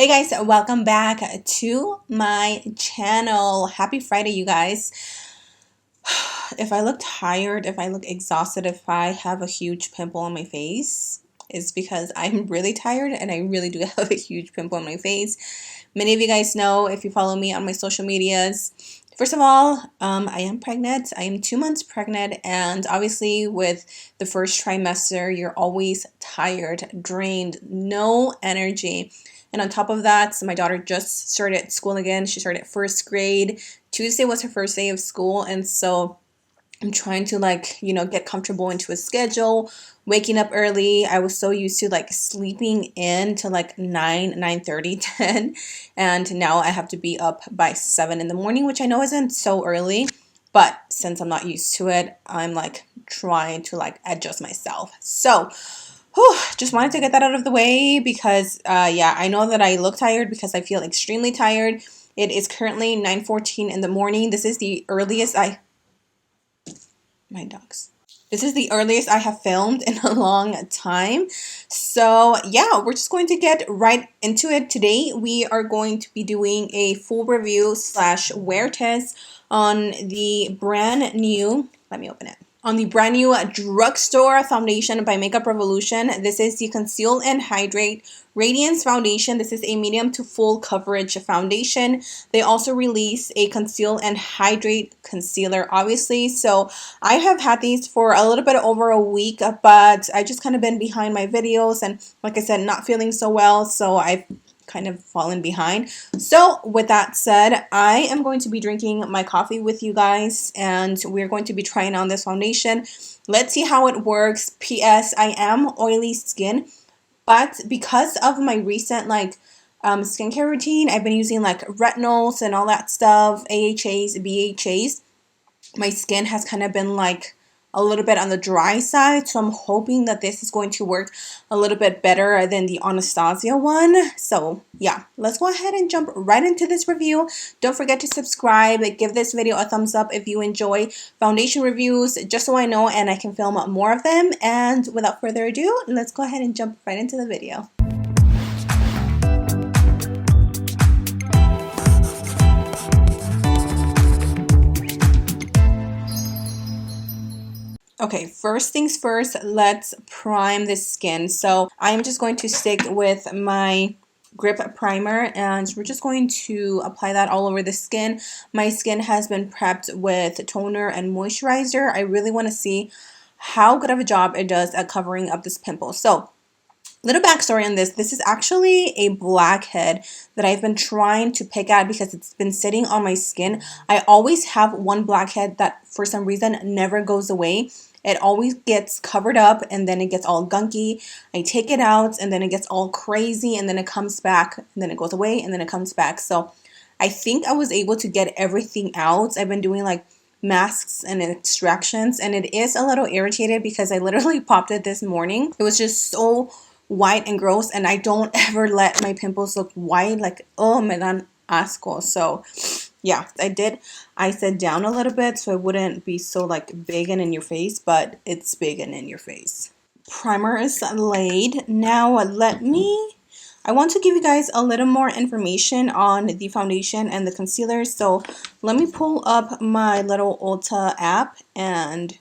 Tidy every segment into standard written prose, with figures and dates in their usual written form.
Hey guys, welcome back to my channel. Happy Friday, you guys. If I look tired, if I look exhausted, if I have a huge pimple on my face, it's because I'm really tired and I really do have a huge pimple on my face. Many of you guys know if you follow me on my social medias. First of all, I am pregnant. I am 2 months pregnant, and obviously with the first trimester, you're always tired, drained, no energy. And on top of that, my daughter just started school again. She started first grade. Tuesday was her first day of school, and so I'm trying to get comfortable into a schedule, waking up early. I was so used to sleeping in to 9:30, 10, and now I have to be up by 7 in the morning, which I know isn't so early, but since I'm not used to it, I'm trying to adjust myself. So, just wanted to get that out of the way because yeah, I know that I look tired because I feel extremely tired. It is currently 9:14 in the morning. This is the earliest my dogs. This is the earliest I have filmed in a long time. So yeah, we're just going to get right into it. Today we are going to be doing a full review / wear test on the brand new, let me open it. On the brand new Drugstore foundation by Makeup Revolution. This is the Conceal and Hydrate Radiance Foundation. This is a medium to full coverage foundation. They also release a Conceal and Hydrate concealer, obviously. So I have had these for a little bit over a week, but I just kind of been behind my videos and, like I said, not feeling so well. So I've kind of fallen behind. So with that said, I am going to be drinking my coffee with you guys, and we're going to be trying on this foundation. Let's see how it works. PS, I am oily skin, but because of my recent skincare routine, I've been using retinols and all that stuff, AHAs, BHAs. My skin has kind of been a little bit on the dry side, so I'm hoping that this is going to work a little bit better than the Anastasia one. So yeah, let's go ahead and jump right into this review. Don't forget to subscribe, give this video a thumbs up if you enjoy foundation reviews, just so I know and I can film more of them. And without further ado, let's go ahead and jump right into the video. Okay, first things first, let's prime the skin. So I'm just going to stick with my grip primer, and we're just going to apply that all over the skin. My skin has been prepped with toner and moisturizer. I really want to see how good of a job it does at covering up this pimple. So little backstory on this. This is actually a blackhead that I've been trying to pick at because it's been sitting on my skin. I always have one blackhead that for some reason never goes away. It always gets covered up and then it gets all gunky. I take it out and then it gets all crazy and then it comes back and then it goes away and then it comes back. So I think I was able to get everything out. I've been doing masks and extractions, and it is a little irritated because I literally popped it this morning. It was just so white and gross, and I don't ever let my pimples look white. Oh, me dan asco. So yeah, I set down a little bit so it wouldn't be so big and in your face, but it's big and in your face. Primer is laid. Now I want to give you guys a little more information on the foundation and the concealer. So let me pull up my little Ulta app and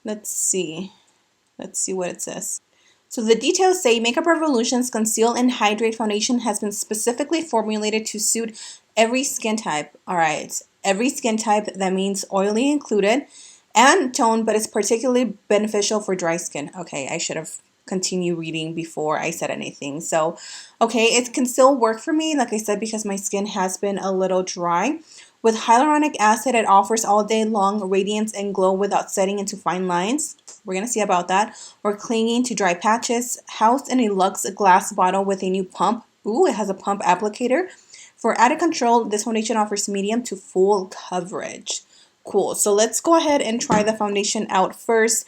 let's see what it says. So the details say Makeup Revolution's Conceal and Hydrate Foundation has been specifically formulated to suit every skin type. Alright, every skin type, that means oily included, and tone, but it's particularly beneficial for dry skin. Okay, I should have continued reading before I said anything. So, okay, it can still work for me, like I said, because my skin has been a little dry. With hyaluronic acid, it offers all day long radiance and glow without setting into fine lines. We're going to see about that. Or clinging to dry patches. Housed in a luxe glass bottle with a new pump. Ooh, it has a pump applicator. For added control, this foundation offers medium to full coverage. Cool. So let's go ahead and try the foundation out first.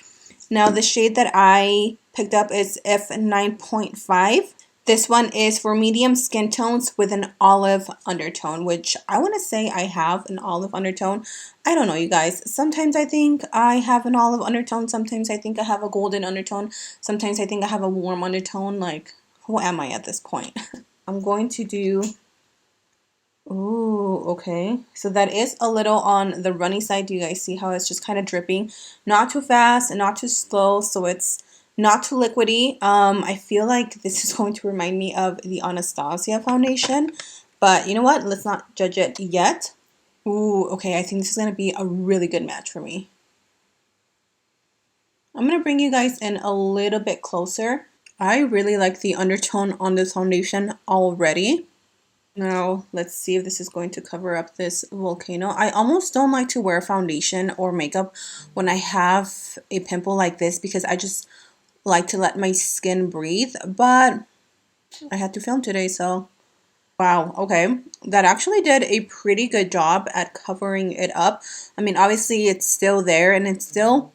Now, the shade that I picked up is F9.5. This one is for medium skin tones with an olive undertone, which I want to say I have an olive undertone. I don't know, you guys. Sometimes I think I have an olive undertone. Sometimes I think I have a golden undertone. Sometimes I think I have a warm undertone. Who am I at this point? I'm going to do, ooh, okay. So that is a little on the runny side. Do you guys see how it's just kind of dripping? Not too fast and not too slow, so it's not too liquidy. I feel like this is going to remind me of the Anastasia foundation, but you know what? Let's not judge it yet. Ooh, okay, I think this is going to be a really good match for me. I'm going to bring you guys in a little bit closer. I really like the undertone on this foundation already. Now, let's see if this is going to cover up this volcano. I almost don't like to wear foundation or makeup when I have a pimple like this because I just like to let my skin breathe. But I had to film today, so wow, okay. That actually did a pretty good job at covering it up. I mean, obviously it's still there and it's still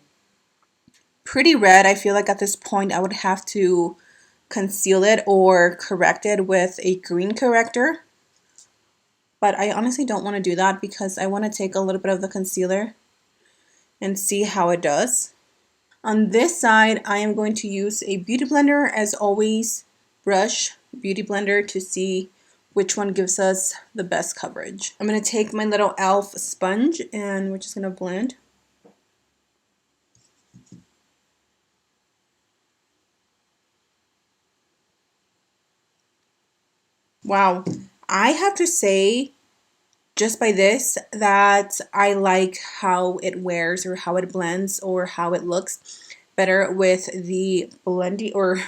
pretty red. I feel like at this point I would have to conceal it or correct it with a green corrector. But I honestly don't want to do that because I want to take a little bit of the concealer and see how it does. On this side, I am going to use a beauty blender as always, brush, beauty blender to see which one gives us the best coverage. I'm going to take my little e.l.f. sponge and we're just going to blend. Wow, I have to say just by this that I like how it wears or how it blends or how it looks better with the blending or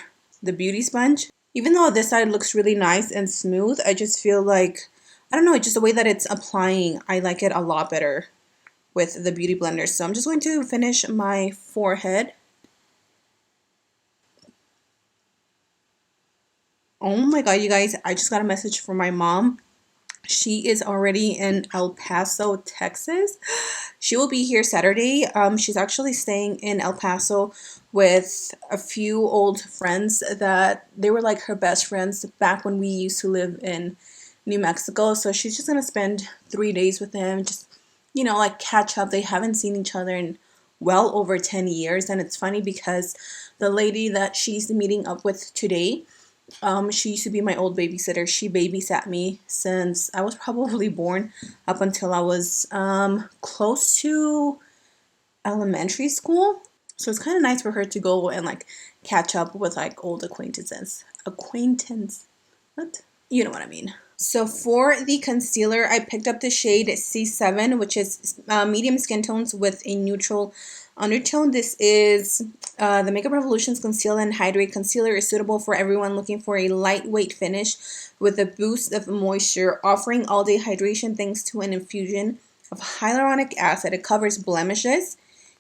the beauty sponge. Even though this side looks really nice and smooth, I just feel like, I don't know, just the way that it's applying, I like it a lot better with the beauty blender. So I'm just going to finish my forehead. Oh my god, you guys, I just got a message from my mom. She is already in El Paso, Texas. She will be here Saturday. She's actually staying in El Paso with a few old friends that they were like her best friends back when we used to live in New Mexico. So she's just gonna spend 3 days with them, just like catch up. They haven't seen each other in well over 10 years, and it's funny because the lady that she's meeting up with today, she used to be my old babysitter. She babysat me since I was probably born up until I was close to elementary school. So it's kind of nice for her to go and like catch up with like old acquaintances. What? You know what I mean. So for the concealer, I picked up the shade C7, which is medium skin tones with a neutral undertone. This is the Makeup Revolution's Conceal and Hydrate Concealer. Is suitable for everyone looking for a lightweight finish with a boost of moisture, offering all-day hydration thanks to an infusion of hyaluronic acid. It covers blemishes,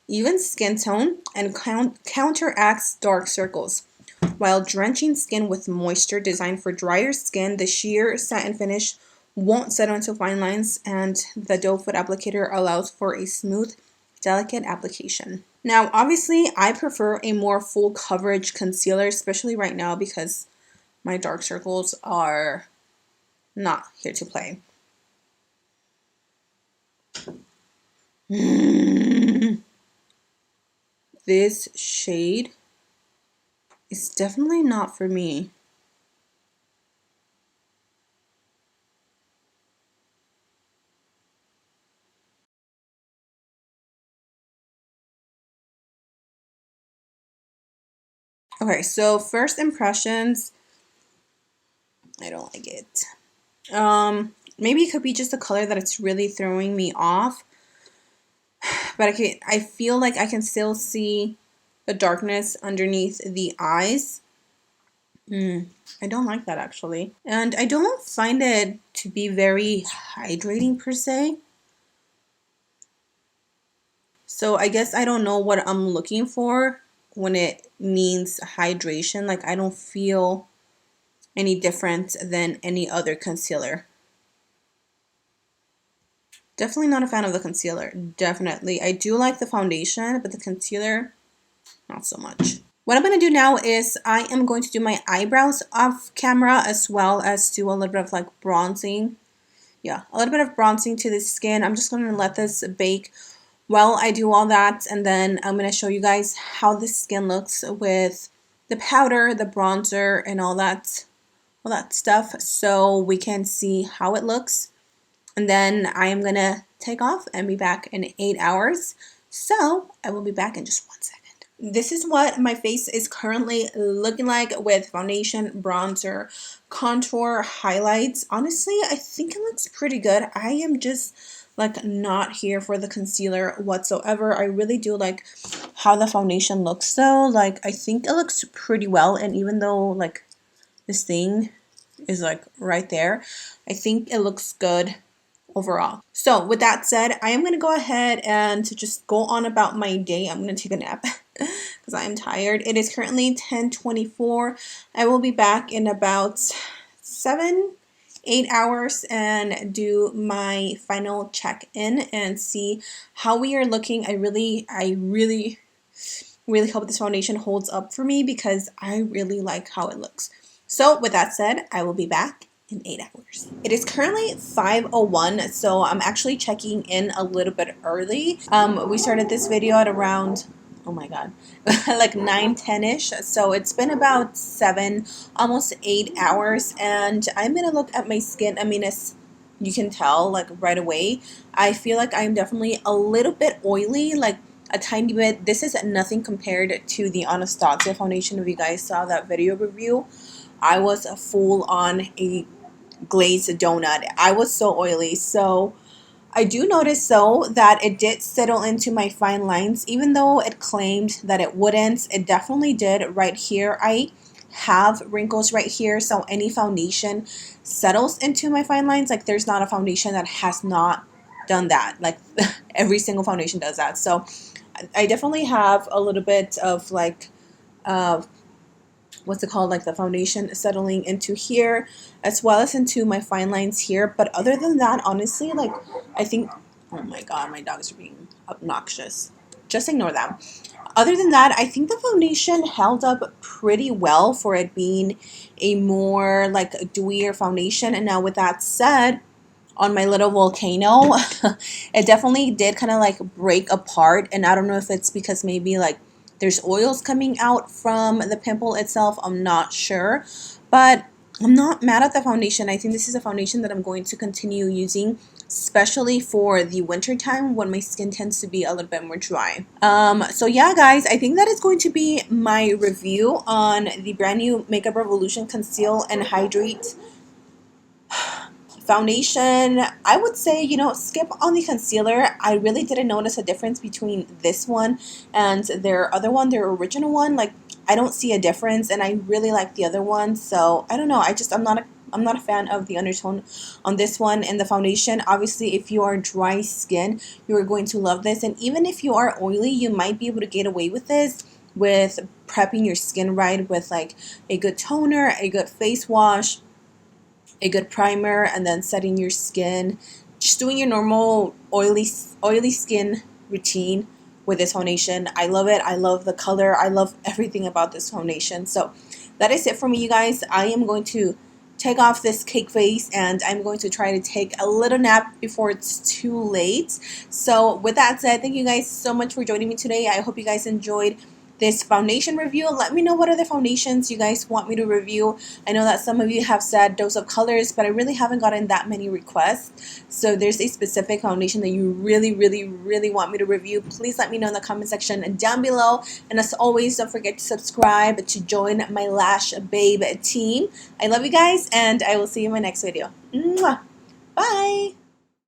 even skin tone, and counteracts dark circles, while drenching skin with moisture. Designed for drier skin, the sheer satin finish won't set onto fine lines, and the doe foot applicator allows for a smooth, delicate application. Now, obviously, I prefer a more full coverage concealer, especially right now because my dark circles are not here to play. This shade is definitely not for me. Okay, so first impressions, I don't like it. Maybe it could be just the color that it's really throwing me off. But I feel like I can still see the darkness underneath the eyes. I don't like that actually. And I don't find it to be very hydrating per se. So I guess I don't know what I'm looking for when it means hydration. Like I don't feel any different than any other concealer. Definitely not a fan of the concealer. Definitely. I do like the foundation, but the concealer, not so much. What I'm going to do now is I am going to do my eyebrows off camera as well as do a little bit of like bronzing. Yeah, a little bit of bronzing to the skin. I'm just going to let this bake while I do all that, and then I'm going to show you guys how the skin looks with the powder, the bronzer, and all that all that stuff so we can see how it looks. And then I am gonna take off and be back in 8 hours. So I will be back in just 1 second. This is what my face is currently looking like with foundation, bronzer, contour, highlights. Honestly, I think it looks pretty good. I am just like not here for the concealer whatsoever. I really do like how the foundation looks though. Like I think it looks pretty well, and even though like this thing is like right there, I think it looks good overall. So with that said, I am going to go ahead and just go on about my day. I'm going to take a nap because I am tired. It is currently 10:24. I will be back in about 8 hours and do my final check-in and see how we are looking. I really hope this foundation holds up for me because I really like how it looks. So with that said, I will be back in 8 hours. It is currently 5:01, so I'm actually checking in a little bit early. We started this video at around, oh my god, like 9:10ish. So it's been about 7, almost 8 hours, and I'm gonna look at my skin. I mean, as you can tell, like right away, I feel like I'm definitely a little bit oily, like a tiny bit. This is nothing compared to the Anastasia foundation. If you guys saw that video review, I was full on a glazed donut. I was so oily. So I do notice though that it did settle into my fine lines, even though it claimed that it wouldn't. It definitely did right here. I have wrinkles right here, so any foundation settles into my fine lines. Like there's not a foundation that has not done that. Like every single foundation does that. So I definitely have a little bit of like what's it called, like the foundation settling into here as well as into my fine lines here. But other than that, honestly, like I think, oh my god, my dogs are being obnoxious, just ignore them. Other than that, I think the foundation held up pretty well for it being a more like dewier foundation. And now with that said, on my little volcano, it definitely did kind of like break apart, and I don't know if it's because maybe like there's oils coming out from the pimple itself. I'm not sure, but I'm not mad at the foundation. I think this is a foundation that I'm going to continue using, especially for the winter time when my skin tends to be a little bit more dry. So yeah, guys, I think that is going to be my review on the brand new Makeup Revolution Conceal and Hydrate foundation. I would say, you know, skip on the concealer. I really didn't notice a difference between this one and their other one, their original one. Like I don't see a difference, and I really like the other one. So I don't know. I'm not a fan of the undertone on this one. And the foundation, obviously, if you are dry skin, you are going to love this. And even if you are oily, you might be able to get away with this with prepping your skin right with like a good toner, a good face wash, a good primer, and then setting your skin, just doing your normal oily skin routine with this foundation. I love it. I love the color. I love everything about this foundation. So that is it for me, you guys. I am going to take off this cake face, and I'm going to try to take a little nap before it's too late. So with that said, thank you guys so much for joining me today. I hope you guys enjoyed this foundation review. Let me know what other foundations you guys want me to review. I know that some of you have said Dose of Colors, but I really haven't gotten that many requests. So if there's a specific foundation that you really want me to review, please let me know in the comment section down below. And as always, don't forget to subscribe to join my Lash Babe team. I love you guys, and I will see you in my next video. Mwah! Bye!